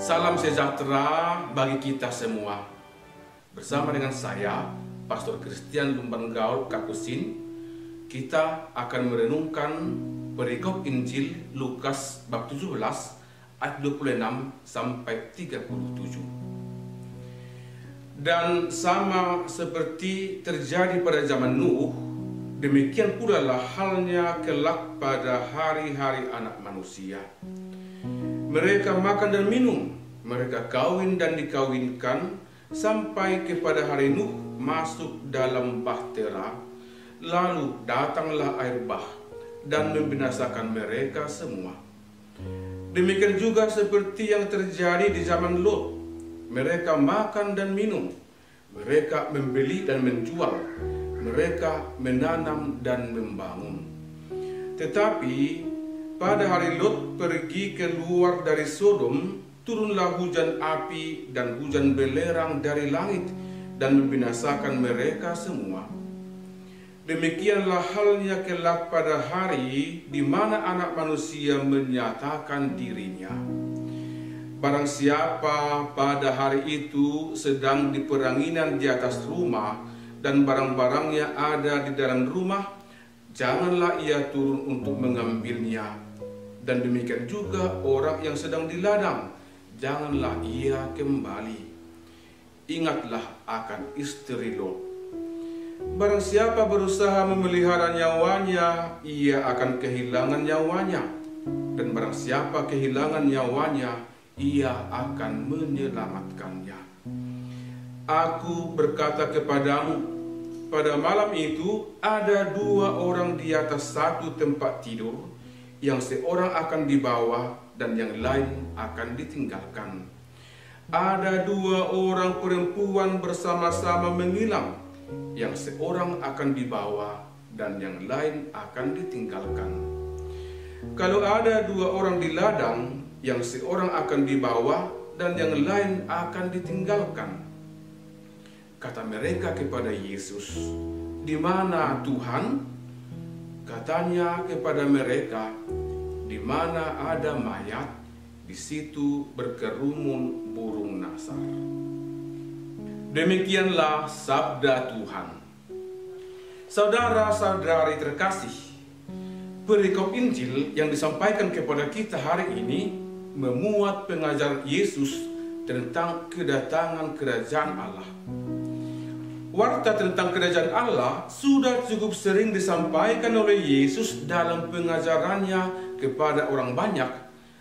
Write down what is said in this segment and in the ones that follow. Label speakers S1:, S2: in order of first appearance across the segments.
S1: Salam sejahtera bagi kita semua. Bersama dengan saya, Pastor Christian Lumban Gaul Kapusin, kita akan merenungkan perikop Injil Lukas bab 17 ayat 26 sampai 37. Dan sama seperti terjadi pada zaman Nuh, demikian pula lah halnya kelak pada hari-hari anak manusia. Mereka makan dan minum, mereka kawin dan dikawinkan, sampai kepada hari Nuh masuk dalam bahtera, lalu datanglah air bah dan membinasakan mereka semua. Demikian juga seperti yang terjadi di zaman Lot. Mereka makan dan minum, mereka membeli dan menjual, mereka menanam dan membangun. Tetapi pada hari Lot pergi keluar dari Sodom, turunlah hujan api dan hujan belerang dari langit dan membinasakan mereka semua. Demikianlah halnya kelak pada hari di mana anak manusia menyatakan dirinya. Barang siapa pada hari itu sedang di peranginan di atas rumah dan barang-barangnya ada di dalam rumah, janganlah ia turun untuk mengambilnya. Dan demikian juga orang yang sedang di ladang, janganlah ia kembali. Ingatlah akan istri Lot. Barang siapa berusaha memelihara nyawanya, ia akan kehilangan nyawanya. Dan barang siapa kehilangan nyawanya, ia akan menyelamatkannya. Aku berkata kepadamu, pada malam itu ada dua orang di atas satu tempat tidur, yang seorang akan dibawa dan yang lain akan ditinggalkan. Ada dua orang perempuan bersama-sama mengilang, yang seorang akan dibawa dan yang lain akan ditinggalkan. Kalau ada dua orang di ladang, yang seorang akan dibawa dan yang lain akan ditinggalkan. Kata mereka kepada Yesus, "Di mana Tuhan?" Katanya kepada mereka, "Di mana ada mayat, di situ berkerumun burung nasar." Demikianlah sabda Tuhan. Saudara-saudari terkasih, perikop Injil yang disampaikan kepada kita hari ini memuat pengajaran Yesus tentang kedatangan kerajaan Allah. Warta tentang kerajaan Allah sudah cukup sering disampaikan oleh Yesus dalam pengajarannya kepada orang banyak,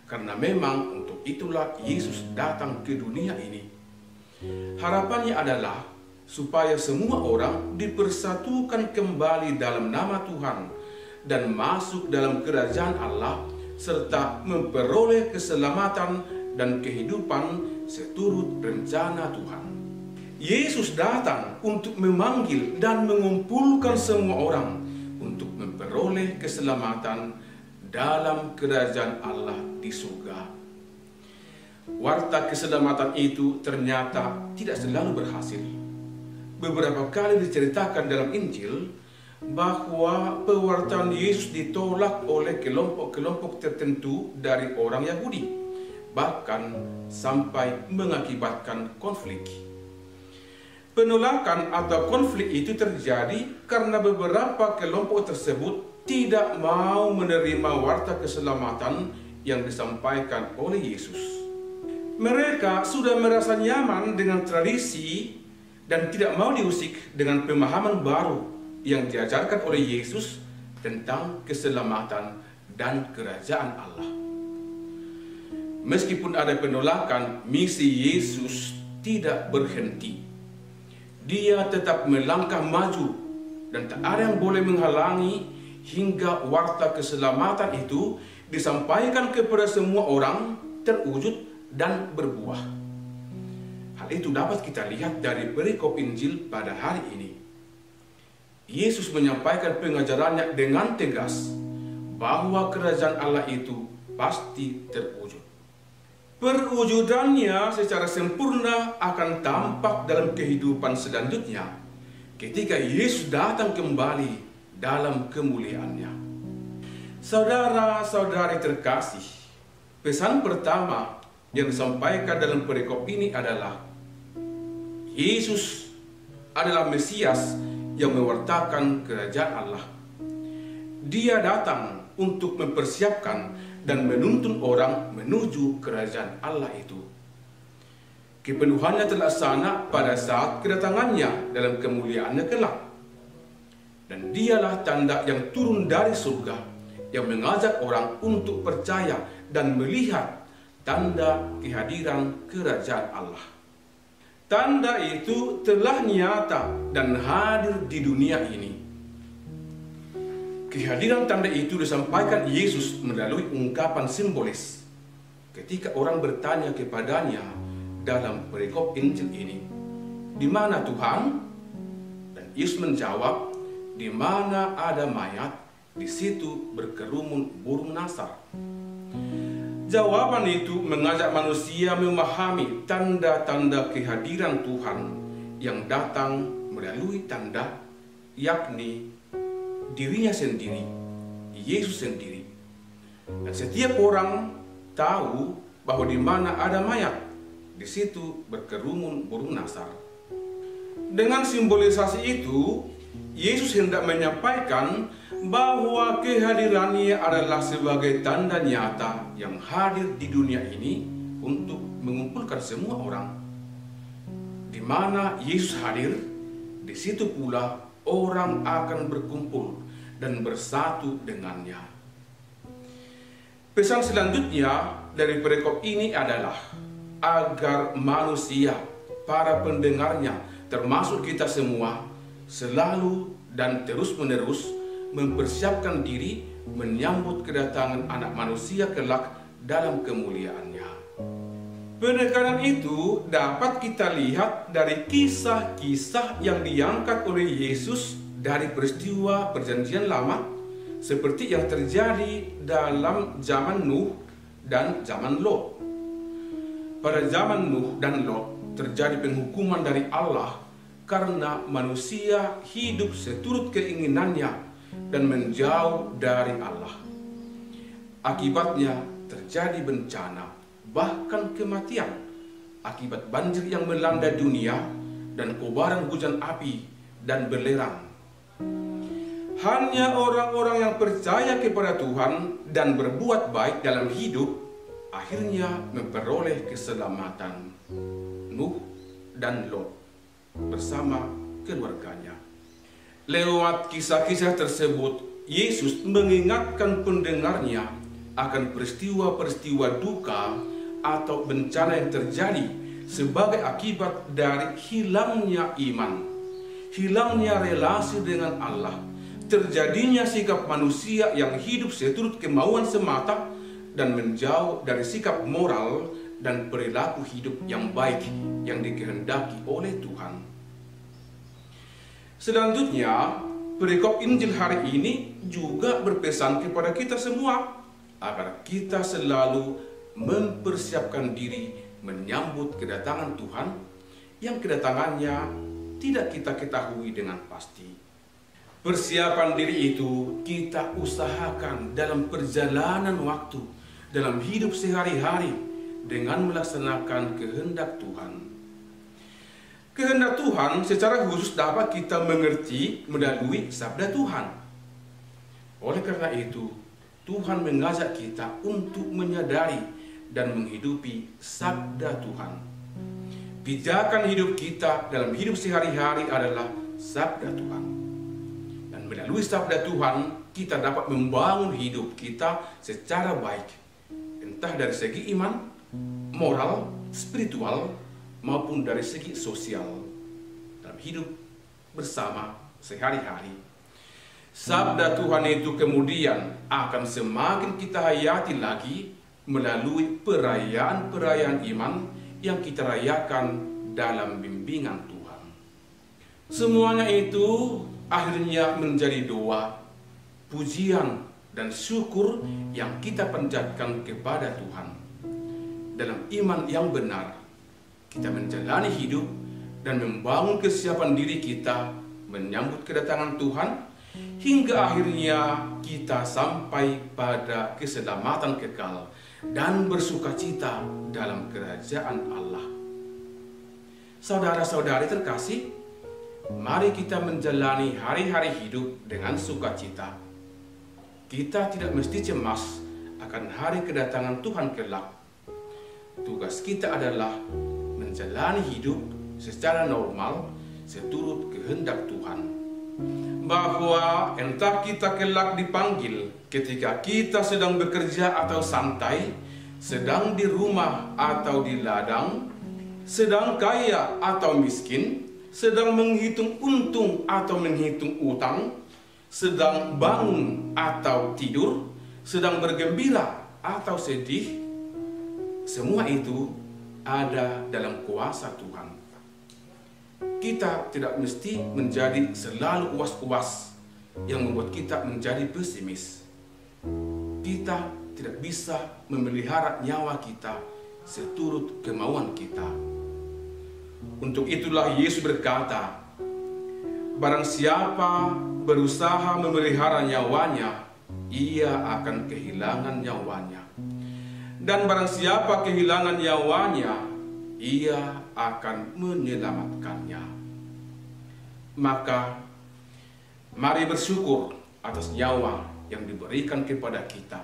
S1: karena memang untuk itulah Yesus datang ke dunia ini. Harapannya adalah supaya semua orang dipersatukan kembali dalam nama Tuhan dan masuk dalam kerajaan Allah serta memperoleh keselamatan dan kehidupan seturut rencana Tuhan. Yesus datang untuk memanggil dan mengumpulkan semua orang untuk memperoleh keselamatan dalam kerajaan Allah di surga. Warta keselamatan itu ternyata tidak selalu berhasil. Beberapa kali diceritakan dalam Injil bahwa pewartaan Yesus ditolak oleh kelompok-kelompok tertentu dari orang Yahudi, bahkan sampai mengakibatkan konflik. Penolakan atau konflik itu terjadi karena beberapa kelompok tersebut tidak mau menerima warta keselamatan yang disampaikan oleh Yesus. Mereka sudah merasa nyaman dengan tradisi dan tidak mau diusik dengan pemahaman baru yang diajarkan oleh Yesus tentang keselamatan dan kerajaan Allah. Meskipun ada penolakan, misi Yesus tidak berhenti. Dia tetap melangkah maju dan tak ada yang boleh menghalangi hingga warta keselamatan itu disampaikan kepada semua orang, terwujud dan berbuah. Hal itu dapat kita lihat dari perikop Injil pada hari ini. Yesus menyampaikan pengajarannya dengan tegas bahwa kerajaan Allah itu pasti terwujud. Perwujudannya secara sempurna akan tampak dalam kehidupan selanjutnya ketika Yesus datang kembali dalam kemuliaannya. Saudara-saudari terkasih, pesan pertama yang disampaikan dalam perikop ini adalah Yesus adalah Mesias yang mewartakan kerajaan Allah. Dia datang untuk mempersiapkan dan menuntun orang menuju kerajaan Allah itu. Kepenuhannya terlaksana pada saat kedatangannya dalam kemuliaannya kelak. Dan dialah tanda yang turun dari surga, yang mengajak orang untuk percaya dan melihat tanda kehadiran kerajaan Allah. Tanda itu telah nyata dan hadir di dunia ini. Kehadiran tanda itu disampaikan Yesus melalui ungkapan simbolis. Ketika orang bertanya kepadanya dalam perikop Injil ini, "Di mana Tuhan?" Dan Yesus menjawab, "Di mana ada mayat, di situ berkerumun burung nasar." Jawaban itu mengajak manusia memahami tanda-tanda kehadiran Tuhan yang datang melalui tanda, yakni dirinya sendiri, Yesus sendiri. Dan setiap orang tahu bahwa di mana ada mayat, di situ berkerumun burung nasar. Dengan simbolisasi itu, Yesus hendak menyampaikan bahwa kehadirannya adalah sebagai tanda nyata yang hadir di dunia ini untuk mengumpulkan semua orang. Di mana Yesus hadir, di situ pula orang akan berkumpul dan bersatu dengannya. Pesan selanjutnya dari perikop ini adalah agar manusia, para pendengarnya, termasuk kita semua, selalu dan terus-menerus mempersiapkan diri menyambut kedatangan Anak Manusia kelak dalam kemuliaannya. Penekanan itu dapat kita lihat dari kisah-kisah yang diangkat oleh Yesus dari peristiwa Perjanjian Lama, seperti yang terjadi dalam zaman Nuh dan zaman Lot. Pada zaman Nuh dan Lot terjadi penghukuman dari Allah karena manusia hidup seturut keinginannya dan menjauh dari Allah. Akibatnya terjadi bencana, bahkan kematian, akibat banjir yang melanda dunia dan kobaran hujan api dan belerang. Hanya orang-orang yang percaya kepada Tuhan dan berbuat baik dalam hidup akhirnya memperoleh keselamatan. Nuh dan Lot bersama keluarganya. Lewat kisah-kisah tersebut, Yesus mengingatkan pendengarnya akan peristiwa-peristiwa duka atau bencana yang terjadi sebagai akibat dari hilangnya iman, hilangnya relasi dengan Allah, terjadinya sikap manusia yang hidup seturut kemauan semata dan menjauh dari sikap moral dan perilaku hidup yang baik yang dikehendaki oleh Tuhan. Selanjutnya, perikop Injil hari ini juga berpesan kepada kita semua agar kita selalu mempersiapkan diri menyambut kedatangan Tuhan yang kedatangannya tidak kita ketahui dengan pasti. Persiapan diri itu kita usahakan dalam perjalanan waktu, dalam hidup sehari-hari dengan melaksanakan kehendak Tuhan. Kehendak Tuhan secara khusus dapat kita mengerti melalui sabda Tuhan. Oleh karena itu, Tuhan mengajak kita untuk menyadari dan menghidupi sabda Tuhan. Pijakan hidup kita dalam hidup sehari-hari adalah sabda Tuhan. Dan melalui sabda Tuhan, kita dapat membangun hidup kita secara baik. Entah dari segi iman, moral, spiritual, maupun dari segi sosial dalam hidup bersama sehari-hari. Sabda Tuhan itu kemudian akan semakin kita hayati lagi melalui perayaan-perayaan iman yang kita rayakan dalam bimbingan Tuhan. Semuanya itu akhirnya menjadi doa, pujian, dan syukur yang kita panjatkan kepada Tuhan. Dalam iman yang benar, kita menjalani hidup dan membangun kesiapan diri kita menyambut kedatangan Tuhan hingga akhirnya kita sampai pada keselamatan kekal dan bersukacita dalam kerajaan Allah. Saudara-saudari terkasih, mari kita menjalani hari-hari hidup dengan sukacita. Kita tidak mesti cemas akan hari kedatangan Tuhan kelak. Tugas kita adalah menjalani hidup secara normal seturut kehendak Tuhan. Bahwa entah kita kelak dipanggil ketika kita sedang bekerja atau santai, sedang di rumah atau di ladang, sedang kaya atau miskin, sedang menghitung untung atau menghitung utang, sedang bangun atau tidur, sedang bergembira atau sedih, semua itu ada dalam kuasa Tuhan. Kita tidak mesti menjadi selalu was-was yang membuat kita menjadi pesimis. Kita tidak bisa memelihara nyawa kita seturut kemauan kita. Untuk itulah Yesus berkata, barang siapa berusaha memelihara nyawanya, ia akan kehilangan nyawanya. Dan barang siapa kehilangan nyawanya, ia akan menyelamatkannya. Maka, mari bersyukur atas nyawa yang diberikan kepada kita.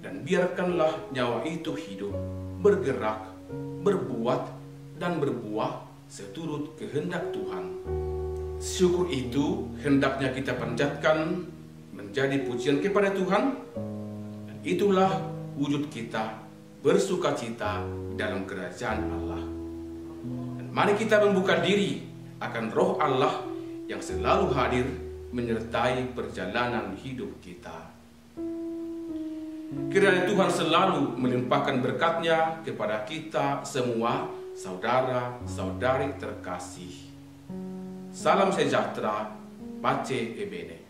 S1: Dan biarkanlah nyawa itu hidup, bergerak, berbuat, dan berbuah seturut kehendak Tuhan. Syukur itu hendaknya kita panjatkan menjadi pujian kepada Tuhan. Dan itulah wujud kita bersukacita dalam kerajaan Allah. Dan mari kita membuka diri akan Roh Allah yang selalu hadir menyertai perjalanan hidup kita. Kiranya Tuhan selalu melimpahkan berkat-Nya kepada kita semua, saudara-saudari terkasih. Salam sejahtera, Pace Ebene.